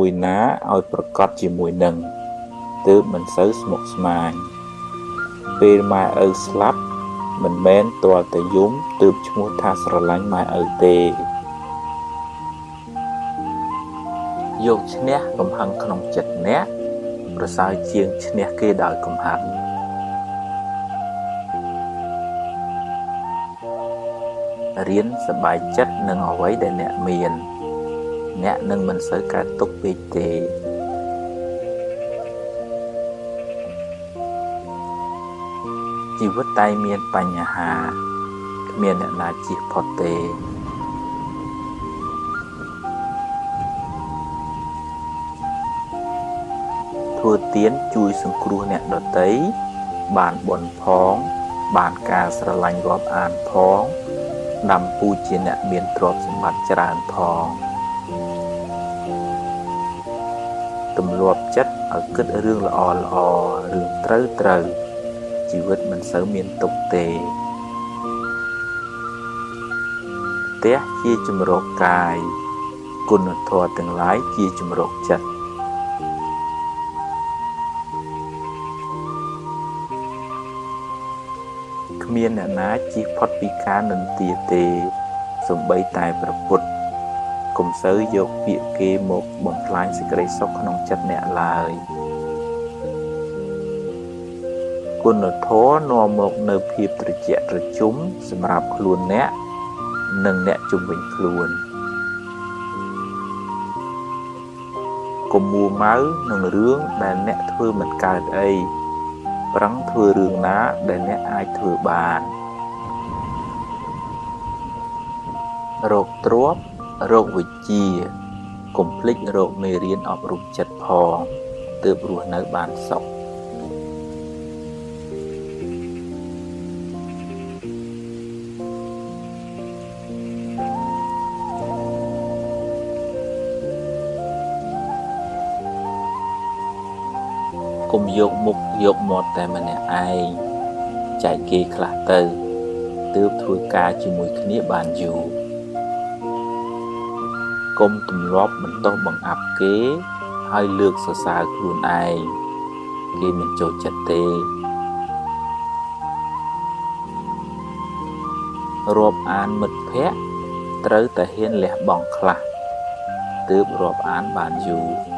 មួយណាឲ្យប្រកបជាមួយនឹងទើបមិនសូវស្មុគស្មាញពេលម៉ែឪស្លាប់មិនមែនទាល់តែយំទើបឈ្មោះថាស្រឡាញ់ម៉ែឪទេយកឈ្នះកំហឹងក្នុងចិត្តអ្នកប្រសើរជាងឈ្នះគេដោយកំហឹងរៀនសប្បាយចិត្តនឹងអ្វីដែលអ្នកមានអ្នកនឹងមិនសូវកើតទុក្ខពេកទេជីវិតតែមានបញ្ហាគ្មានអ្នកណាជៀសផុតទេធ្វើទានជួយសង្គ្រោះអ្នកដទៃបានបុណ្យផងបានការស្រឡាញ់រាប់អានផងដាំពូជជាអ្នកមានទ្រព្យសម្បត្តិច្រើនផងទម្លាប់ចិត្តឲ្យគិតរឿងល្អរឿងត្រូវជីវិតមិនសូវមានទុក្ខទេផ្ទះជាជំរកកាយគុណធម៌ទាំងឡាយជាជំរកចិត្តគ្មានអ្នកណាជៀសផុតពីការនិន្ទាទេសូម្បីតែព្រះពុទ្ធកុំសូវយកពាក្យគេមកបំផ្លាញសេចក្តីសុខក្នុងចិត្តអ្នកឡើយគុណធម៌នាំមកនៅភាពត្រជាក់ត្រជុំសម្រាប់ខ្លួនអ្នកនិងអ្នកជុំវិញខ្លួនកុំមួម៉ៅនឹងរឿងដែលអ្នកធ្វើមិនកើតអីប្រឹងធ្វើរឿងណាដែលអ្នកអាចធ្វើបានរោគទ្រព្យរោគវិជ្ជាកុំភ្លេចរោគមេរៀនអប់រំចិត្តផងទើបរស់នៅបានសុខកុំយកមុខយកមាត់តែម្នាក់ឯងចែកគេខ្លះទៅទើបធ្វើការជាមួយគ្នាបានយូរកុំទម្លាប់បន្តបង្អាប់គេហើយលើកសរសើរខ្លួនឯងគេមិនចូលចិត្តទេរាប់អានមិត្តភក្តិត្រូវតែហ៊ានលះបង់ខ្លះទើបរាប់អានបានយូរ